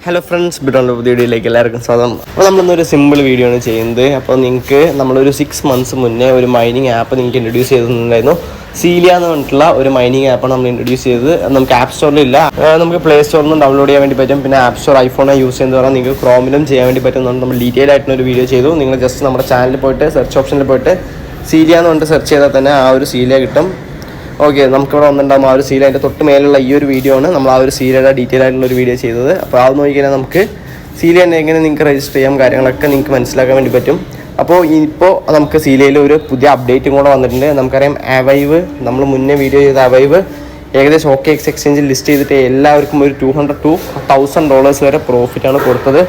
Hello friends, ബിഡോൺ പുതിയ വീഡിയോയിലേക്ക് എല്ലാവർക്കും സ്വാഗതം. അപ്പോൾ നമ്മളിന്നൊരു സിമ്പിൾ വീഡിയോ ആണ് ചെയ്യുന്നത്. അപ്പോൾ നിങ്ങൾക്ക് നമ്മളൊരു 6 months മുന്നേ ഒരു മൈനിങ് ആപ്പ് നിങ്ങൾക്ക് ഇൻട്രൊഡ്യൂസ് ചെയ്തിട്ടുണ്ടായിരുന്നു. സീലിയ എന്ന് പറഞ്ഞിട്ടുള്ള ഒരു മൈനിങ് ആപ്പാണ് നമ്മൾ ഇൻട്രൊഡ്യൂസ് ചെയ്തത്. നമുക്ക് ആപ്പ് സ്റ്റോറിലില്ല, നമുക്ക് പ്ലേ സ്റ്റോറിൽ നിന്ന് ഡൗൺലോഡ് ചെയ്യാൻ വേണ്ടി പറ്റും. പിന്നെ ആപ്പ് സ്റ്റോർ ഐഫോണോ യൂസ് ചെയ്യുന്നത് പറഞ്ഞാൽ നിങ്ങൾക്ക് ക്രോമിലും ചെയ്യാൻ വേണ്ടി പറ്റും. നമ്മൾ ഡീറ്റെയിൽ ആയിട്ടൊരു വീഡിയോ ചെയ്തു. നിങ്ങൾ ജസ്റ്റ് നമ്മുടെ ചാനലിൽ പോയിട്ട് സെർച്ച് ഓപ്ഷനിൽ പോയിട്ട് സീലിയ എന്ന് പറഞ്ഞിട്ട് സെർച്ച് ചെയ്താൽ തന്നെ ആ ഒരു സീലിയ കിട്ടും. ഓക്കെ, നമുക്കിവിടെ വന്നിട്ടുണ്ടാകും ആ ഒരു സീല. അതിൻ്റെ തൊട്ട് മേലുള്ള ഈ ഒരു വീഡിയോ ആണ് നമ്മൾ ആ ഒരു സീലയുടെ ഡീറ്റെയിൽ ആയിട്ടുള്ള ഒരു വീഡിയോ ചെയ്തത്. അപ്പോൾ അത് നോക്കിക്കഴിഞ്ഞാൽ നമുക്ക് സീല തന്നെ എങ്ങനെ നിങ്ങൾക്ക് രജിസ്റ്റർ ചെയ്യാം കാര്യങ്ങളൊക്കെ നിങ്ങൾക്ക് മനസ്സിലാക്കാൻ വേണ്ടി പറ്റും. അപ്പോൾ ഇപ്പോൾ നമുക്ക് സീലയിൽ ഒരു പുതിയ അപ്ഡേറ്റും കൂടെ വന്നിട്ടുണ്ട്. നമുക്കറിയാം അവൈവ്, നമ്മൾ മുന്നേ വീഡിയോ ചെയ്ത അവൈവ് ഏകദേശം OKX എക്സ്ചേഞ്ചിൽ ലിസ്റ്റ് ചെയ്തിട്ട് എല്ലാവർക്കും ഒരു $200 to $1,000 വരെ പ്രോഫിറ്റാണ് കൊടുത്തത്.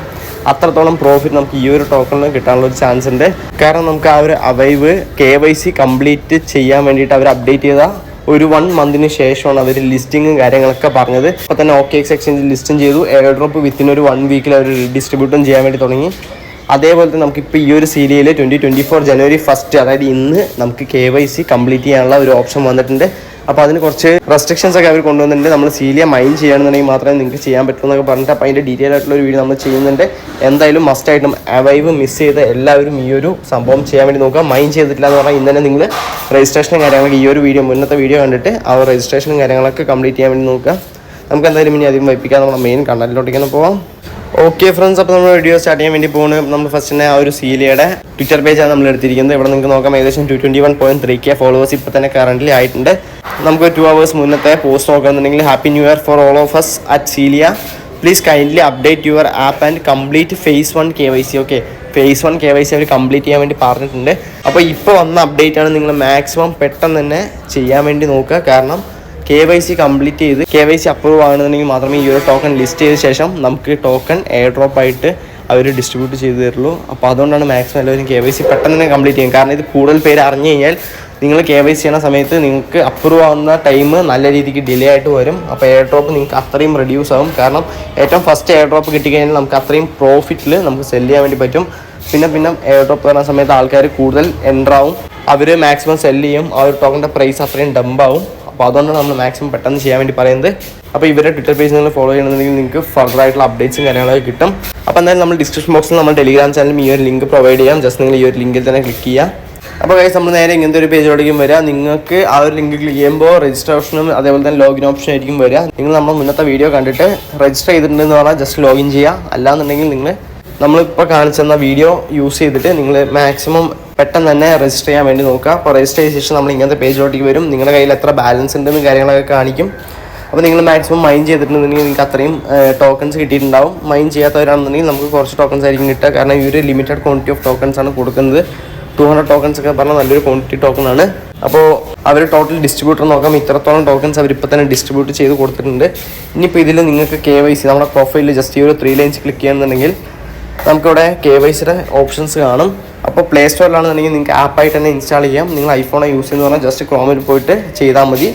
അത്രത്തോളം പ്രോഫിറ്റ് നമുക്ക് ഈ ഒരു ടോക്കണിന് കിട്ടാനുള്ള ഒരു ചാൻസ് ഉണ്ട്. കാരണം നമുക്ക് ആ ഒരു അവൈവ് KYC കംപ്ലീറ്റ് ചെയ്യാൻ വേണ്ടിയിട്ട് അവർ അപ്ഡേറ്റ് ചെയ്ത ഒരു 1 month ശേഷമാണ് അവർ ലിസ്റ്റിങ്ങും കാര്യങ്ങളൊക്കെ പറഞ്ഞത്. അപ്പോൾ തന്നെ OKX എക്സ്ചേഞ്ചിൽ ലിസ്റ്റും ചെയ്തു. എയർ ഡ്രോപ്പ് വിത്തിൻ ഒരു 1 week അവർ ഡിസ്ട്രിബ്യൂട്ടും ചെയ്യാൻ വേണ്ടി തുടങ്ങി. അതേപോലെ തന്നെ നമുക്കിപ്പോൾ ഈ ഒരു സീരിയയിൽ 2024 January 1, അതായത് ഇന്ന് നമുക്ക് KYC കംപ്ലീറ്റ് ചെയ്യാനുള്ള ഒരു ഓപ്ഷൻ വന്നിട്ടുണ്ട്. അപ്പോൾ അതിന് കുറച്ച് റെസ്ട്രിക്ഷൻസ് ഒക്കെ അവർ കൊണ്ടുവന്നിട്ടുണ്ട്. നമ്മൾ സീലിയ മൈൻ ചെയ്യുകയാണെന്നുണ്ടെങ്കിൽ മാത്രമേ നിങ്ങൾക്ക് ചെയ്യാൻ പറ്റൂ എന്നൊക്കെ പറഞ്ഞിട്ട് അപ്പോൾ അതിൻ്റെ ഡീറ്റെയിൽ ആയിട്ടുള്ള ഒരു വീഡിയോ നമ്മൾ ചെയ്യുന്നുണ്ട്. എന്തായാലും മസ്റ്റായിട്ടും അവൈവ് മിസ് ചെയ്ത എല്ലാവരും ഈ ഒരു സംഭവം ചെയ്യാൻ വേണ്ടി നോക്കുക. മൈൻ ചെയ്തിട്ടില്ല എന്ന് പറഞ്ഞാൽ ഇന്ന് തന്നെ നിങ്ങൾ രജിസ്ട്രേഷനും കാര്യങ്ങളൊക്കെ ഈ ഒരു വീഡിയോ മുന്നത്തെ വീഡിയോ കണ്ടിട്ട് ആ രജിസ്ട്രേഷനും കാര്യങ്ങളൊക്കെ കംപ്ലീറ്റ് ചെയ്യാൻ വേണ്ടി നോക്കുക. നമുക്ക് എന്തായാലും ഇനി അധികം വൈപ്പിക്കാൻ നമ്മുടെ മെയിൻ കണ്ടന്റിലോട്ടേക്കാണ് പോവാം. ഓക്കെ ഫ്രണ്ട്സ്, അപ്പോൾ നമ്മൾ വീഡിയോ സ്റ്റാർട്ട് ചെയ്യാൻ വേണ്ടി പോകുന്നത് നമ്മൾ ഫസ്റ്റ് തന്നെ ആ ഒരു സീലിയയുടെ ട്വിറ്റർ പേജാണ് നമ്മൾ എടുത്തിരിക്കുന്നത്. ഇവിടെ നിങ്ങൾക്ക് നോക്കാം ഏകദേശം 221.3K ഫോളോവേഴ്സ് ഇപ്പോൾ തന്നെ കറൻ്റ് ആയിട്ടുണ്ട്. നമുക്ക് 2 hours മുന്നത്തെ പോസ്റ്റ് നോക്കുകയാണെന്നുണ്ടെങ്കിൽ happy new year for all of us at സീലിയ. Please kindly update your app and complete phase 1 KYC. Okay, phase 1 KYC അവർ കംപ്ലീറ്റ് ചെയ്യാൻ വേണ്ടി പറഞ്ഞിട്ടുണ്ട്. അപ്പോൾ ഇപ്പോൾ വന്ന അപ്ഡേറ്റ് ആണ്. നിങ്ങൾ മാക്സിമം പെട്ടെന്ന് തന്നെ ചെയ്യാൻ വേണ്ടി നോക്കുക. കാരണം KYC കംപ്ലീറ്റ് ചെയ്ത് KYC അപ്രൂവ് ആണെന്നുണ്ടെങ്കിൽ മാത്രമേ ഈ ഒരു ടോക്കൺ ലിസ്റ്റ് ചെയ്ത ശേഷം നമുക്ക് ടോക്കൺ എയർ ഡ്രോപ്പ് ആയിട്ട് അവർ ഡിസ്ട്രിബ്യൂട്ട് ചെയ്ത് തരുള്ളൂ. അപ്പോൾ അതുകൊണ്ടാണ് മാക്സിമം എല്ലാവരും KYC പെട്ടെന്ന് തന്നെ കംപ്ലീറ്റ് ചെയ്യും. കാരണം ഇത് കൂടുതൽ പേര് അറിഞ്ഞു കഴിഞ്ഞാൽ നിങ്ങൾ KYC ചെയ്യുന്ന സമയത്ത് നിങ്ങൾക്ക് അപ്രൂവ് ആവുന്ന ടൈം നല്ല രീതിക്ക് ഡിലേ ആയിട്ട് വരും. അപ്പോൾ എയർ ഡ്രോപ്പ് നിങ്ങൾക്ക് അത്രയും റെഡ്യൂസ് ആകും. കാരണം ഏറ്റവും ഫസ്റ്റ് എയർ ഡ്രോപ്പ് കിട്ടിക്കഴിഞ്ഞാൽ നമുക്ക് അത്രയും പ്രോഫിറ്റിൽ നമുക്ക് സെല് ചെയ്യാൻ വേണ്ടി പറ്റും. പിന്നെ എയർ ഡ്രോപ്പ് വരുന്ന സമയത്ത് ആൾക്കാർ കൂടുതൽ എൻ്ററാവും, അവർ മാക്സിമം സെല് ചെയ്യും. ആ ഒരു ടോക്കണിൻ്റെ പ്രൈസ് അത്രയും ഡംപാവും. അപ്പോൾ അതുകൊണ്ടാണ് നമ്മൾ മാക്സിമം പെട്ടെന്ന് ചെയ്യാൻ വേണ്ടി പറയുന്നത്. അപ്പോൾ ഇവരുടെ ട്വിറ്റർ പേജ് നിങ്ങൾ ഫോളോ ചെയ്യണമെന്നുണ്ടെങ്കിൽ നിങ്ങൾക്ക് ഫർദർ ആയിട്ടുള്ള അപ്ഡേറ്റ്സും കാര്യങ്ങളൊക്കെ കിട്ടും. അപ്പോൾ എന്തായാലും നമ്മൾ ഡിസ്ക്രിപ്ഷൻ ബോക്സിൽ നമ്മൾ ടെലിഗ്രാം ചാനലും ഈ ഒരു ലിങ്ക് പ്രൊവൈഡ് ചെയ്യാം. ജസ്റ്റ് നിങ്ങൾ ഈ ഒരു ലിങ്കിൽ തന്നെ ക്ലിക്ക് ചെയ്യുക. അപ്പോൾ ഗൈസ്, നമ്മൾ നേരെ ഇങ്ങനത്തെ ഒരു പേജിലോടേക്കും വരിക. നിങ്ങൾക്ക് ആ ഒരു ലിങ്ക് ക്ലിക്ക് ചെയ്യുമ്പോൾ രജിസ്ട്രേഷനും അതേപോലെ തന്നെ ലോഗിൻ ഓപ്ഷൻ ആയിരിക്കും വരിക. നിങ്ങൾ നമ്മൾ മുന്നത്തെ വീഡിയോ കണ്ടിട്ട് രജിസ്റ്റർ ചെയ്തിട്ടുണ്ടെന്ന് പറഞ്ഞാൽ ജസ്റ്റ് ലോഗിൻ ചെയ്യുക. അല്ലാന്നുണ്ടെങ്കിൽ നിങ്ങൾ നമ്മളിപ്പോൾ കാണിച്ചെന്ന വീഡിയോ യൂസ് ചെയ്തിട്ട് നിങ്ങൾ മാക്സിമം പെട്ടെന്ന് തന്നെ രജിസ്റ്റർ ചെയ്യാൻ വേണ്ടി നോക്കുക. അപ്പോൾ രജിസ്റ്റർ ചെയ്ത ശേഷം നമ്മൾ ഇങ്ങനത്തെ പേജിലോട്ടേക്ക് വരും. നിങ്ങളുടെ കയ്യിൽ എത്ര ബാലൻസ് ഉണ്ടെന്ന് കാര്യങ്ങളൊക്കെ കാണിക്കും. അപ്പോൾ നിങ്ങൾ മാക്സിമം മൈൻ ചെയ്തിട്ടുണ്ടെങ്കിൽ നിങ്ങൾക്ക് അത്രയും ടോക്കൺസ് കിട്ടിയിട്ടുണ്ടാവും. മൈൻ ചെയ്യാത്തവരാണെന്നുണ്ടെങ്കിൽ നമുക്ക് കുറച്ച് ടോക്കൺസ് ആയിരിക്കും കിട്ടുക. കാരണം ഈ ഒരു ലിമിറ്റഡ് ക്വാണ്ടിറ്റി ഓഫ് ടോക്കൺസ് ആണ് കൊടുക്കുന്നത്. 200 ടോക്കൺസ് ഒക്കെ പറഞ്ഞാൽ നല്ലൊരു ക്വാണ്ടിറ്റി ടോക്കൺ ആണ്. അപ്പോൾ അവർ ടോട്ടൽ ഡിസ്ട്രിബ്യൂട്ടർ നോക്കാം, ഇത്രത്തോളം ടോക്കൺസ് അവരിപ്പോൾ തന്നെ ഡിസ്ട്രിബ്യൂട്ട് ചെയ്ത് കൊടുത്തിട്ടുണ്ട്. ഇനിയിപ്പോൾ ഇതിൽ നിങ്ങൾക്ക് KYC നമ്മുടെ പ്രൊഫൈലിൽ ജസ്റ്റ് ഈ ഒരു 3 lines ക്ലിക്ക് ചെയ്യുന്നുണ്ടെങ്കിൽ നമുക്കിവിടെ KYCയുടെ ഓപ്ഷൻസ് കാണും. അപ്പോൾ പ്ലേ സ്റ്റോറിലാണെന്നുണ്ടെങ്കിൽ നിങ്ങൾക്ക് ആപ്പായിട്ട് തന്നെ ഇൻസ്റ്റാൾ ചെയ്യാം. നിങ്ങൾ ഐഫോണോ യൂസ് ചെയ്യുന്ന പറഞ്ഞാൽ ജസ്റ്റ് ക്രോമിൽ പോയിട്ട് ചെയ്താൽ മതി.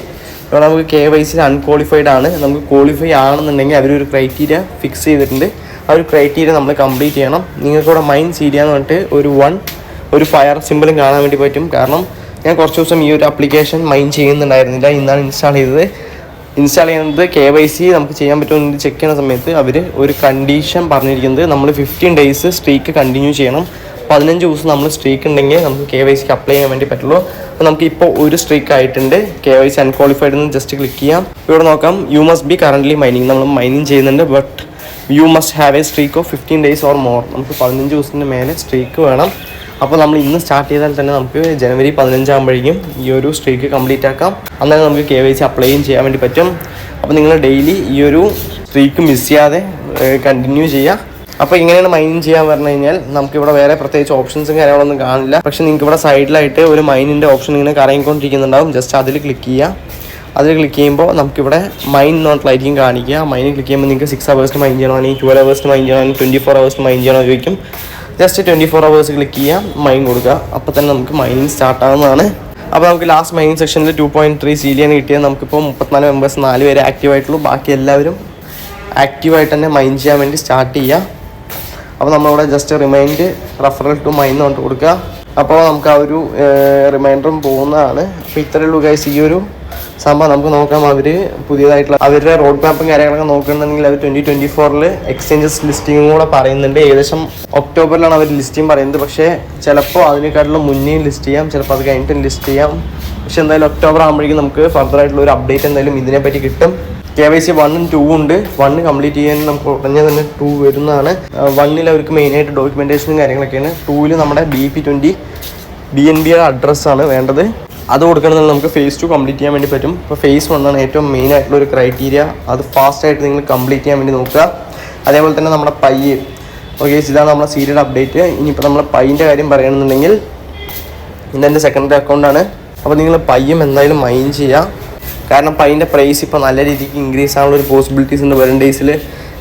ഇവിടെ നമുക്ക് KYC അൺക്വാളിഫൈഡ് ആണ്. നമുക്ക് ക്വാളിഫൈ ആണെന്നുണ്ടെങ്കിൽ അവരൊരു ക്രൈറ്റീരിയ ഫിക്സ് ചെയ്തിട്ടുണ്ട്. ആ ഒരു ക്രൈറ്റീരിയ നമ്മൾ കംപ്ലീറ്റ് ചെയ്യണം. നിങ്ങൾക്കിവിടെ മൈൻ സീരിയ എന്ന് പറഞ്ഞിട്ട് ഒരു ഫയർ സിമ്പിളും കാണാൻ വേണ്ടി പറ്റും. കാരണം ഞാൻ കുറച്ച് ദിവസം ഈ ഒരു ആപ്ലിക്കേഷൻ മൈൻ ചെയ്യുന്നുണ്ടായിരുന്നില്ല. ഇന്നാണ് ഇൻസ്റ്റാൾ ചെയ്തത്. ഇൻസ്റ്റാൾ ചെയ്യുന്നത് KYC നമുക്ക് ചെയ്യാൻ പറ്റുമെന്ന് ചെക്ക് ചെയ്യുന്ന സമയത്ത് അവർ ഒരു കണ്ടീഷൻ പറഞ്ഞിരിക്കുന്നത് നമ്മൾ 15 days സ്ട്രീക്ക് കണ്ടിന്യൂ ചെയ്യണം. 15 ദിവസം നമ്മൾ സ്ട്രീക്ക് ഉണ്ടെങ്കിൽ നമുക്ക് KYCക്ക് അപ്ലൈ ചെയ്യാൻ വേണ്ടി പറ്റുള്ളൂ. അപ്പോൾ നമുക്കിപ്പോൾ ഒരു സ്ട്രീക്ക് ആയിട്ടുണ്ട്. KYC അൺക്വാളിഫൈഡ് എന്ന് ജസ്റ്റ് ക്ലിക്ക് ചെയ്യാം. ഇവിടെ നോക്കാം you must be currently mining. നമ്മൾ മൈനിങ് ചെയ്യുന്നുണ്ട്. But you must have A streak of 15 days or more. നമുക്ക് 15 ദിവസത്തിന് മേലെ സ്ട്രീക്ക് വേണം. അപ്പോൾ നമ്മൾ ഇന്ന് സ്റ്റാർട്ട് ചെയ്താൽ തന്നെ നമുക്ക് January 15 ആകുമ്പോഴേക്കും ഈ ഒരു സ്ട്രീക്ക് കംപ്ലീറ്റ് ആക്കാം. അന്നേരം നമുക്ക് KYC അപ്ലൈയും ചെയ്യാൻ വേണ്ടി പറ്റും. അപ്പോൾ നിങ്ങൾ ഡെയിലി ഈ ഒരു സ്ട്രീക്ക് മിസ് ചെയ്യാതെ കണ്ടിന്യൂ ചെയ്യുക. അപ്പോൾ ഇങ്ങനെയാണ് മൈനിങ് ചെയ്യാൻ പറഞ്ഞു കഴിഞ്ഞാൽ നമുക്കിവിടെ വേറെ പ്രത്യേകിച്ച് ഓപ്ഷൻസും കാര്യങ്ങളൊന്നും കാണില്ല. പക്ഷേ നിങ്ങൾക്ക് ഇവിടെ സൈഡിലായിട്ട് ഒരു മൈനിൻ്റെ ഓപ്ഷൻ ഇങ്ങനെ കറങ്ങിക്കൊണ്ടിരിക്കുന്നുണ്ടാവും. ജസ്റ്റ് അതിൽ ക്ലിക്ക് ചെയ്യുക. അതിൽ ക്ലിക്ക് ചെയ്യുമ്പോൾ നമുക്കിവിടെ മൈൻ നോട്ടിലായിരിക്കും കാണിക്കുക. മൈനിൽ ക്ലിക്ക് ചെയ്യുമ്പോൾ നിങ്ങൾക്ക് 6 hours മൈൻ ചെയ്യണോ, അല്ലെങ്കിൽ 12 hours മൈൻ ചെയ്യണോ, അല്ലെങ്കിൽ 24 hours മൈൻ ചെയ്യണോ ചോദിക്കും. ജസ്റ്റ് 24 hours ക്ലിക്ക് ചെയ്യാം, മൈൻ കൊടുക്കുക. അപ്പോൾ തന്നെ നമുക്ക് മൈനിങ് സ്റ്റാർട്ട് ആവുന്നതാണ്. അപ്പോൾ നമുക്ക് ലാസ്റ്റ് മൈനിങ് സെക്ഷനിൽ 2.3 സീലിയാണ് കിട്ടിയത്. നമുക്കിപ്പോൾ 34 members 4 പേര് ആക്റ്റീവായിട്ടുള്ളൂ. ബാക്കി എല്ലാവരും ആക്റ്റീവായിട്ട് തന്നെ മൈൻ ചെയ്യാൻ വേണ്ടി സ്റ്റാർട്ട് ചെയ്യുക. അപ്പോൾ നമ്മളിവിടെ just remind referral to mine എന്ന് പറഞ്ഞിട്ട് കൊടുക്കുക. അപ്പോൾ നമുക്ക് ആ ഒരു റിമൈൻഡറും പോകുന്നതാണ്. അപ്പോൾ ഇത്രയേ ഉള്ളൂ ഗൈസ് ഈ ഒരു സംഭവം നമുക്ക് നോക്കാം. അവർ പുതിയതായിട്ടുള്ള അവരുടെ റോഡ് മാപ്പും കാര്യങ്ങളൊക്കെ നോക്കുകയാണെന്നുണ്ടെങ്കിൽ അവർ 2024 എക്സ്ചേഞ്ചസ് ലിസ്റ്റിംഗും കൂടെ പറയുന്നുണ്ട്. ഏകദേശം ഒക്ടോബറിലാണ് അവർ ലിസ്റ്റിംഗ് പറയുന്നത്. പക്ഷേ ചിലപ്പോൾ അതിനെക്കാട്ടിലും മുന്നേയും ലിസ്റ്റ് ചെയ്യാം, ചിലപ്പോൾ അത് കഴിഞ്ഞിട്ടും ലിസ്റ്റ് ചെയ്യാം. പക്ഷെ എന്തായാലും ഒക്ടോബർ ആകുമ്പോഴേക്കും നമുക്ക് ഫർദർ ആയിട്ടുള്ള ഒരു അപ്ഡേറ്റ് എന്തായാലും ഇതിനെപ്പറ്റി കിട്ടും. KYC 1 2 ഉണ്ട്. 1 കംപ്ലീറ്റ് ചെയ്യാൻ നമുക്ക് ഉടനെ തന്നെ 2 വരുന്നതാണ്. 1 അവർക്ക് മെയിനായിട്ട് ഡോക്യുമെൻറ്റേഷനും കാര്യങ്ങളൊക്കെയാണ്. 2 നമ്മുടെ BP20 BNBയുടെ അഡ്രസ്സാണ് വേണ്ടത്. അത് കൊടുക്കണമെന്നുണ്ടെങ്കിൽ നമുക്ക് phase 2 കംപ്ലീറ്റ് ചെയ്യാൻ വേണ്ടി പറ്റും. ഇപ്പോൾ phase 1 ആണ് ഏറ്റവും മെയിൻ ആയിട്ടുള്ള ഒരു ക്രൈറ്റീരിയ. അത് ഫാസ്റ്റായിട്ട് നിങ്ങൾ കംപ്ലീറ്റ് ചെയ്യാൻ വേണ്ടി നോക്കുക. അതേപോലെ തന്നെ നമ്മുടെ പയ്യ് ഓക്കെ, ഇതാണ് നമ്മുടെ സീരിയൽ അപ്ഡേറ്റ്. ഇനിയിപ്പോൾ നമ്മൾ പയ്യൻ്റെ കാര്യം പറയുകയാണെന്നുണ്ടെങ്കിൽ ഇതെൻ്റെ സെക്കൻഡറി അക്കൗണ്ടാണ്. അപ്പോൾ നിങ്ങൾ പയ്യും എന്തായാലും മൈൻ ചെയ്യുക. കാരണം പയ്യൻ്റെ പ്രൈസ് ഇപ്പോൾ നല്ല രീതിക്ക് ഇൻക്രീസ് ആകാനുള്ള ഒരു പോസിബിലിറ്റീസ് ഉണ്ട് വരും ഡേയ്സിൽ.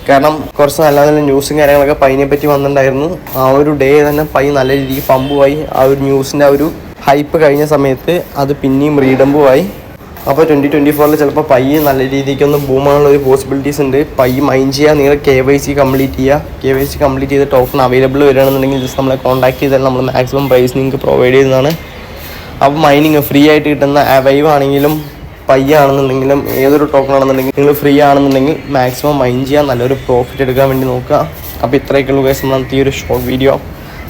കാരണം കുറച്ച് നല്ല നല്ല ന്യൂസും കാര്യങ്ങളൊക്കെ പയ്യനെ പറ്റി വന്നിട്ടുണ്ടായിരുന്നു. ആ ഒരു ഡേ തന്നെ പയ്യ നല്ല രീതിക്ക് പമ്പുമായി. ആ ഒരു ന്യൂസിൻ്റെ ആ ഒരു ഹൈപ്പ് കഴിഞ്ഞ സമയത്ത് അത് പിന്നെയും റീഡംബുമായി. അപ്പോൾ 2024 ചിലപ്പോൾ പയ്യ നല്ല രീതിക്കൊന്ന് ബൂമാനുള്ള ഒരു പോസിബിലിറ്റീസ് ഉണ്ട്. പയ്യ മൈൻ ചെയ്യുക, നിങ്ങൾ KYC കംപ്ലീറ്റ് ചെയ്യുക. KYC കംപ്ലീറ്റ് ചെയ്ത് ടോക്കൺ അവൈലബിൾ വരികയാണെന്നുണ്ടെങ്കിൽ ജസ്റ്റ് നമ്മളെ കോൺടാക്ട് ചെയ്താൽ നമ്മൾ മാക്സിമം പ്രൈസ് നിങ്ങൾക്ക് പ്രൊവൈഡ് ചെയ്യുന്നതാണ്. അപ്പോൾ മൈനിങ് ഫ്രീ ആയിട്ട് കിട്ടുന്ന അവൈവ് ആണെങ്കിലും പയ്യ ആണെന്നുണ്ടെങ്കിലും ഏതൊരു ടോക്കൺ ആണെന്നുണ്ടെങ്കിൽ നിങ്ങൾ ഫ്രീ ആണെന്നുണ്ടെങ്കിൽ മാക്സിമം മൈൻ ചെയ്യാൻ നല്ലൊരു പ്രോഫിറ്റ് എടുക്കാൻ വേണ്ടി നോക്കുക. അപ്പോൾ ഇത്രയൊക്കെയുള്ള കേസ് നമ്മൾ ഈ ഒരു ഷോർട്ട് വീഡിയോ.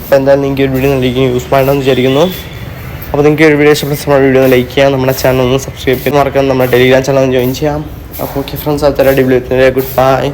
അപ്പോൾ എന്തായാലും നിങ്ങൾക്ക് ഒരു വീഡിയോ നൽകി യൂസ്ഫുൾ ആണെന്ന് വിചാരിക്കുന്നു. അപ്പോൾ നിങ്ങൾക്ക് ഒരു വീഡിയോ ഇഷ്ടപ്പെട്ട നമ്മുടെ വീഡിയോ ഒന്ന് ലൈക്ക് ചെയ്യാം, നമ്മുടെ ചാനൽ ഒന്ന് സബ്സ്ക്രൈബ് ചെയ്യാൻ മറക്കാം, നമ്മുടെ ടെലിഗ്രാം ചാനൽ ഒന്ന് ജോയിൻ ചെയ്യാം. അപ്പോൾ ഓക്കെ ഫ്രണ്ട്സ്, അടുത്ത അടിപൊളി ഗുഡ് ബൈ.